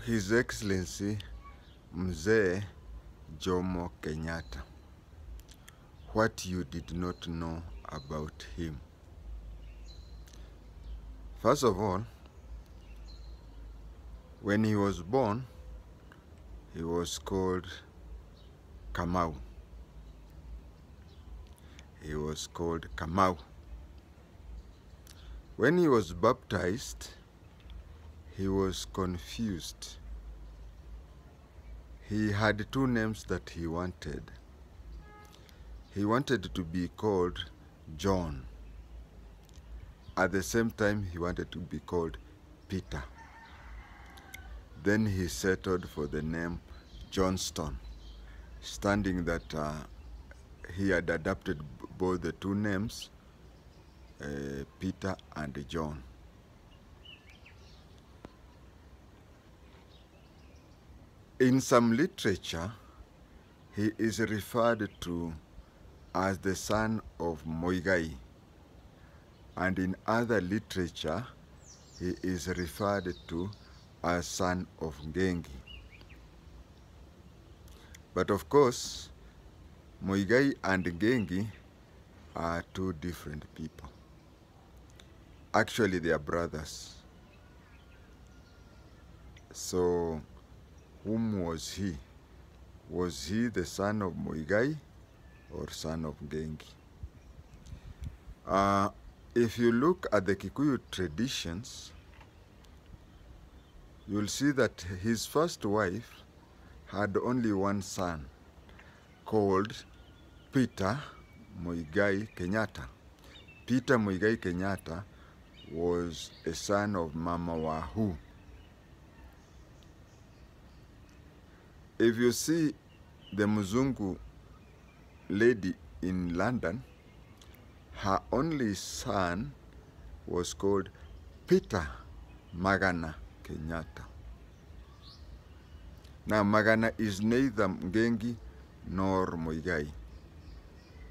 His Excellency Mzee Jomo Kenyatta. What you did not know about him. First of all, when he was born, he was called Kamau. He was called Kamau. When he was baptized, he was confused. He had two names that he wanted. He wanted to be called John. At the same time, he wanted to be called Peter. Then he settled for the name Johnston, standing that he had adopted both the two names, Peter and John. In some literature, he is referred to as the son of Muigai, and in other literature, he is referred to as son of Ngengi. But of course, Muigai and Ngengi are two different people. Actually, they are brothers. So, whom was he? Was he the son of Muigai or son of Ngengi? If you look at the Kikuyu traditions, you'll see that his first wife had only one son called Peter Muigai Kenyatta. Peter Muigai Kenyatta was a son of Mama Wahu. If you see the Mzungu lady in London, her only son was called Peter Magana Kenyatta. Now, Magana is neither Ngengi nor Muigai.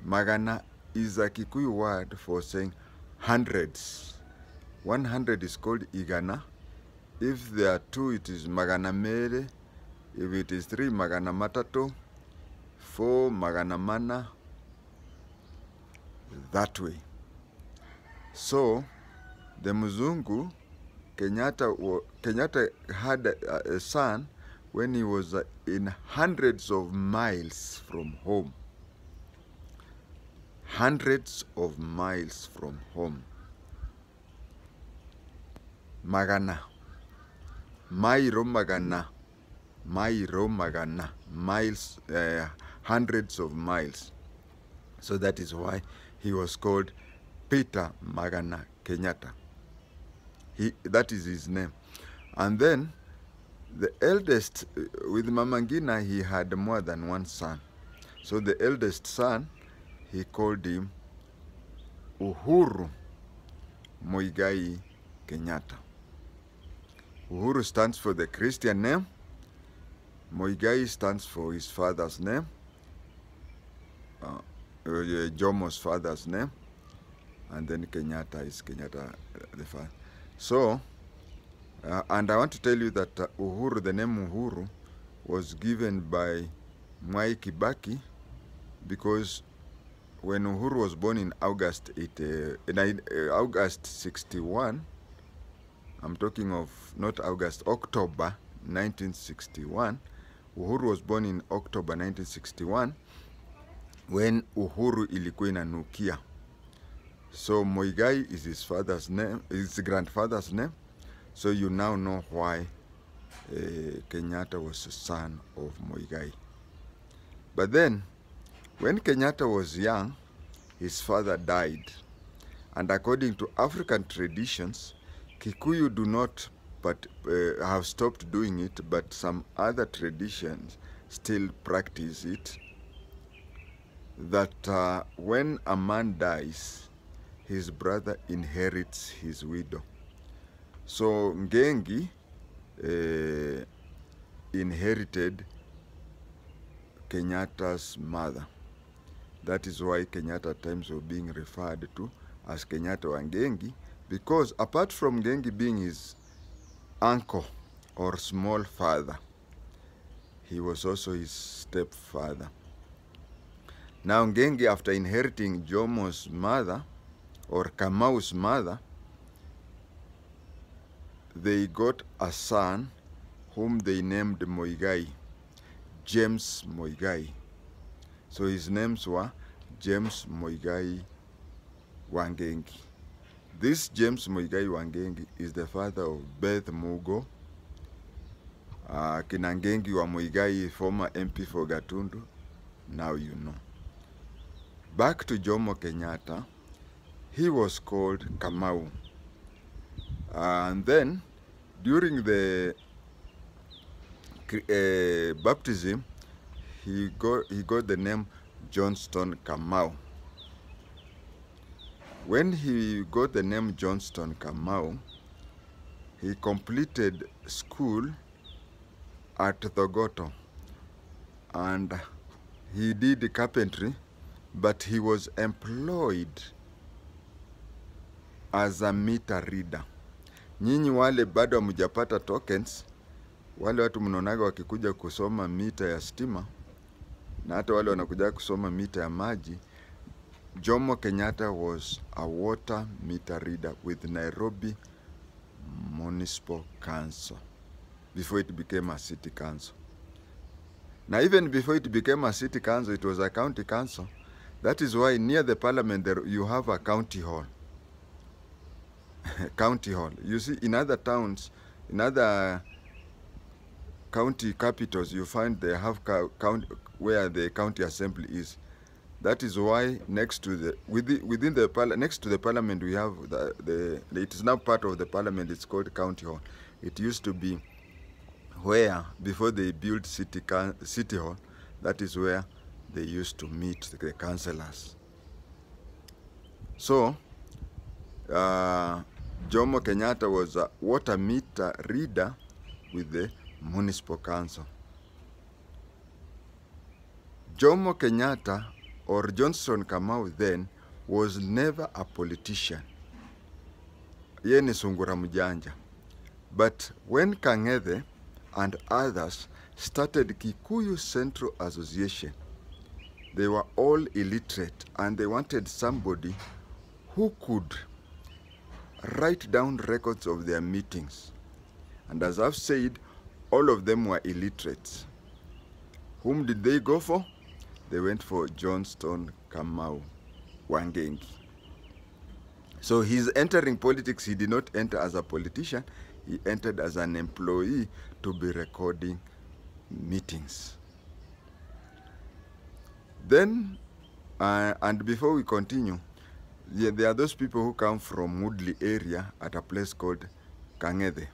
Magana is a Kikuyu word for saying hundreds. 100 is called Igana. If there are two, it is Magana Mere. If it is 3, Magana Matato. 4, Magana Mana. That way. So, the Mzungu, Kenyatta had a son when he was in hundreds of miles from home. Hundreds of miles from home. Magana. Mairo Magana. Mairo Magana. Miles, hundreds of miles. So that is why he was called Peter Magana Kenyatta. That is his name. And then the eldest, with Mama Ngina, he had more than one son. So the eldest son, he called him Uhuru Muigai Kenyatta. Uhuru stands for the Christian name. Muigai stands for his father's name, Jomo's father's name, and then Kenyatta is Kenyatta the father. So, and I want to tell you that Uhuru, the name Uhuru, was given by Mwai Kibaki because when Uhuru was born in August 61, I'm talking of not August, October 1961. Uhuru was born in October 1961 when Uhuru ilikuwa inanukia. So Muigai is his father's name, his grandfather's name. So you now know why Kenyatta was a son of Muigai. But then, when Kenyatta was young, his father died. And according to African traditions, Kikuyu do not have stopped doing it, but some other traditions still practice it, that when a man dies, his brother inherits his widow. So Ngengi inherited Kenyatta's mother. That is why Kenyatta at times were being referred to as Kenyatta wa Ngengi, because apart from Ngengi being his uncle, or small father. He was also his stepfather. Now Ngenge, after inheriting Jomo's mother, or Kamau's mother, they got a son whom they named Muigai, James Muigai. So his names were James Muigai Wangengi. This James Muigai Wangengi is the father of Beth Mugo, Kinangengi wa Muigai, former MP for Gatundu. Now you know. Back to Jomo Kenyatta, he was called Kamau. And then, during the baptism, he got the name Johnston Kamau. When he got the name Johnston Kamau, he completed school at Thogoto, and he did carpentry, but he was employed as a meter reader. Nyinyi wale bado hamjapata tokens, wale watu mnaonaga wakikuja kusoma mita ya stima, na hata wale wanakuja kusoma mita ya maji, Jomo Kenyatta was a water meter reader with Nairobi Municipal Council before it became a city council. Now even before it became a city council, it was a county council. That is why near the parliament there you have a county hall. County hall. You see, in other towns, in other county capitals, you find they have where the county assembly is. That is why next to the next to the parliament we have it is now part of the parliament. It's called county hall. It used to be where before they built city hall. That is where they used to meet the councillors. So Jomo Kenyatta was a water meter reader with the municipal council. Jomo Kenyatta, or Johnston Kamau then, was never a politician. Yeye ni sungura mjanja. But when Kang'ethe and others started Kikuyu Central Association, they were all illiterate and they wanted somebody who could write down records of their meetings. And as I've said, all of them were illiterates. Whom did they go for? They went for Johnston Kamau Wangengi. So he's entering politics. He did not enter as a politician. He entered as an employee to be recording meetings. Then, and before we continue, there are those people who come from Woodley area at a place called Kang'ethe,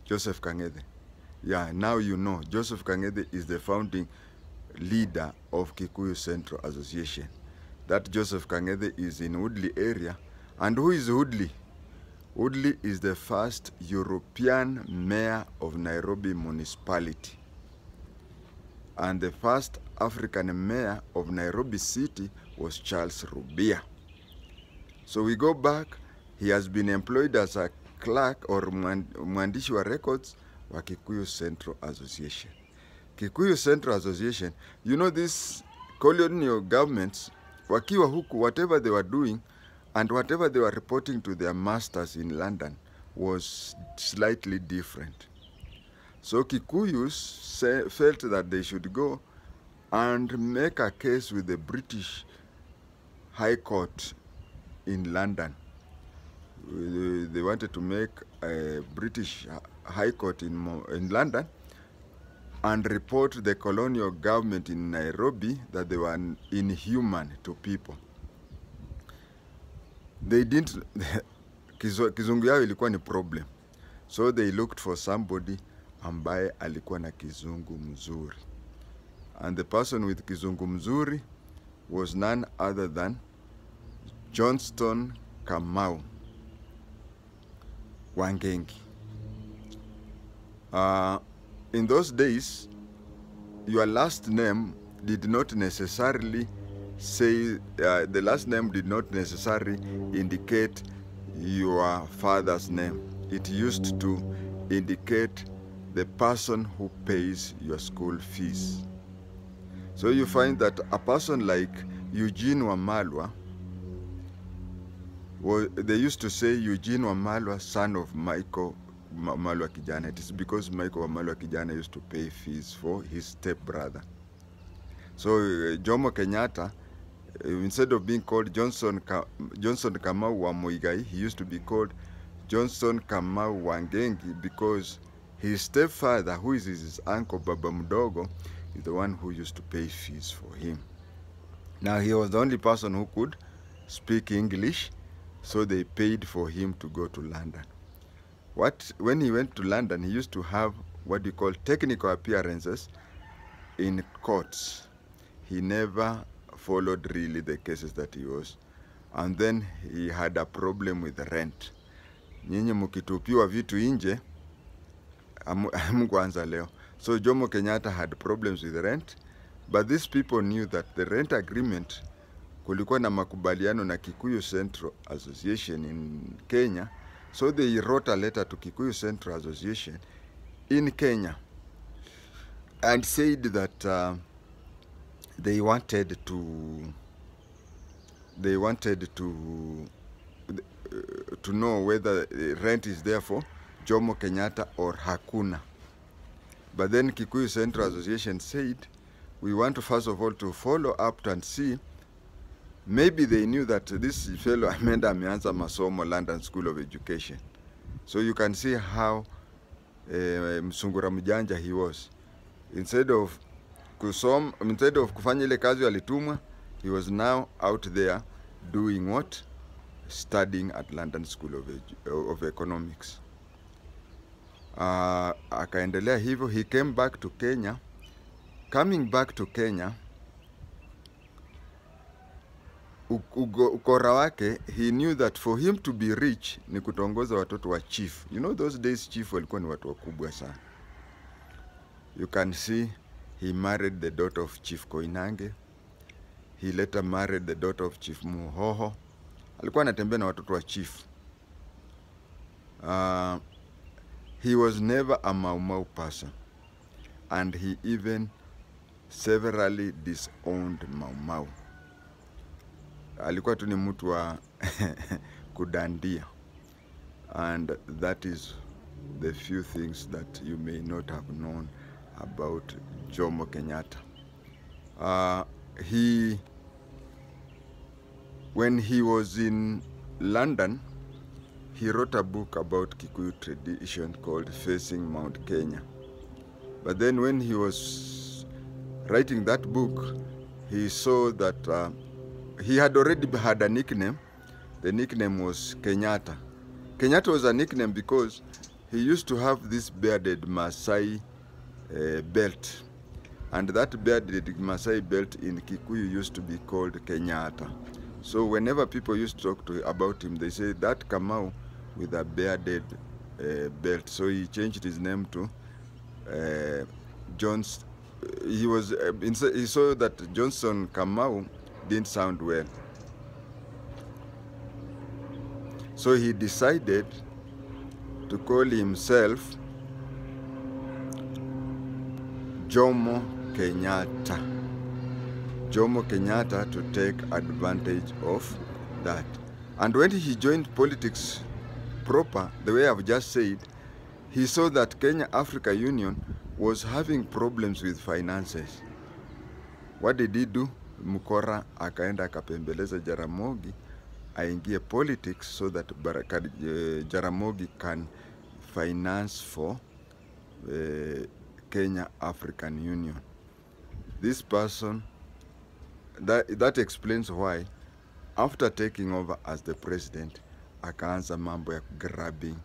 Joseph Kang'ethe. Yeah, now you know, Joseph Kang'ethe is the founding leader of Kikuyu Central Association. That Joseph Kang'ethe is in Woodley area. And who is Woodley? Woodley is the first European mayor of Nairobi municipality. And the first African mayor of Nairobi city was Charles Rubia. So we go back, he has been employed as a clerk or mwandishi wa records wa Kikuyu Central Association. Kikuyu Central Association, you know, these colonial governments, wakiwa huku, whatever they were doing and whatever they were reporting to their masters in London was slightly different. So Kikuyus felt that they should go and make a case with the British High Court in London. They wanted to make a British High Court in London and report the colonial government in Nairobi that they were inhuman to people. They didn't, kizungu yao ilikuwa ni problem. So they looked for somebody ambaye alikuwa na kizungu mzuri. And the person with kizungu mzuri was none other than Johnston Kamau Wangengi. In those days, your last name did not necessarily say, the last name did not necessarily indicate your father's name. It used to indicate the person who pays your school fees. So you find that a person like Eugene Wamalwa, they used to say Eugene Wamalwa, son of Michael Wamalwa Kijana. It is because Michael Wamalwa Kijana used to pay fees for his stepbrother. So Jomo Kenyatta, instead of being called Johnson Kamau wa Muigai, he used to be called Johnson Kamau Wangengi, because his stepfather, who is his uncle Baba Mdogo, is the one who used to pay fees for him. Now he was the only person who could speak English, so they paid for him to go to London. When he went to London, he used to have what we call technical appearances in courts. He never followed really the cases that he was. And then he had a problem with the rent. Nyinyi mukitupiwa vitu inje, hamkuanza leo. So Jomo Kenyatta had problems with the rent, but these people knew that the rent agreement, kulikuwa na makubaliano na Kikuyu Central Association in Kenya. So they wrote a letter to Kikuyu Central Association in Kenya and said that they wanted to know whether rent is there for Jomo Kenyatta or hakuna. But then Kikuyu Central Association said, we want to first of all to follow up and see. Maybe they knew that this fellow ameenda ameanza masomo London School of Education. So you can see how msungura mjanja he was. Instead of kufanya ile kazi alitumwa, he was now out there doing what? Studying at London School of Economics. Akaendelea hivyo, he came back to Kenya. Coming back to Kenya, ukora wake, he knew that for him to be rich ni kutongoza watoto wa chief. You know those days chief walikuwa ni watu wakubwa sana. You can see he married the daughter of Chief Koinange. He later married the daughter of Chief Muhoho. Alikuwa anatembea na watoto wa chief. He was never a Mau Mau person, and he even severally disowned Mau Mau. Alikuwa tu ni mtu wa kudandia. And that is the few things that you may not have known about Jomo Kenyatta. When he was in London, he wrote a book about Kikuyu tradition called Facing Mount Kenya. But then when he was writing that book, he saw that he had already had a nickname. The nickname was Kenyatta. Kenyatta was a nickname because he used to have this bearded Maasai belt. And that bearded Maasai belt in Kikuyu used to be called Kenyatta. So whenever people used to talk about him, they say that Kamau with a bearded belt. So he changed his name to Johnson. He saw that Johnson Kamau didn't sound well. So he decided to call himself Jomo Kenyatta. Jomo Kenyatta, to take advantage of that. And when he joined politics proper, the way I've just said, he saw that Kenya Africa Union was having problems with finances. What did he do? Mukora akaenda akapembeleza Jaramogi aingie politics so that Jaramogi can finance for Kenya African Union. This person, that explains why after taking over as the president, akaanza mambo ya grabbing.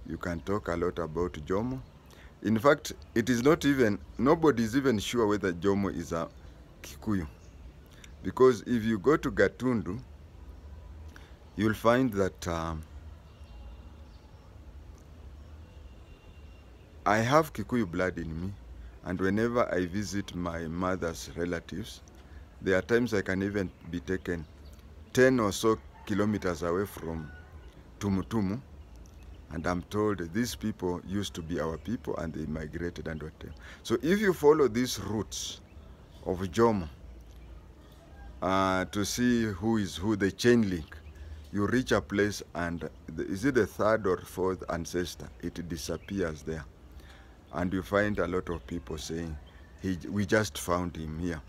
You can talk a lot about Jomo. In fact, it is not even, nobody is even sure whether Jomo is a Kikuyu. Because if you go to Gatundu, you'll find that I have Kikuyu blood in me. And whenever I visit my mother's relatives, there are times I can even be taken 10 or so kilometers away from Tumutumu, And I'm told these people used to be our people and they migrated and whatever. So if you follow these routes of Jomo to see who is who, the chain link, you reach a place and is it the third or fourth ancestor? It disappears there. And you find a lot of people saying, we just found him here.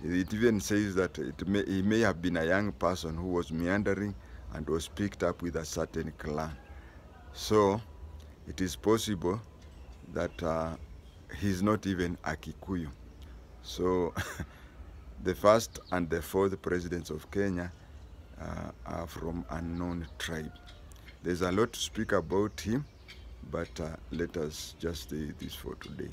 It even says that he may have been a young person who was meandering and was picked up with a certain clan. So it is possible that he's not even a Kikuyu. So the first and the fourth presidents of Kenya are from unknown tribe. There's a lot to speak about him, but let us just say this for today.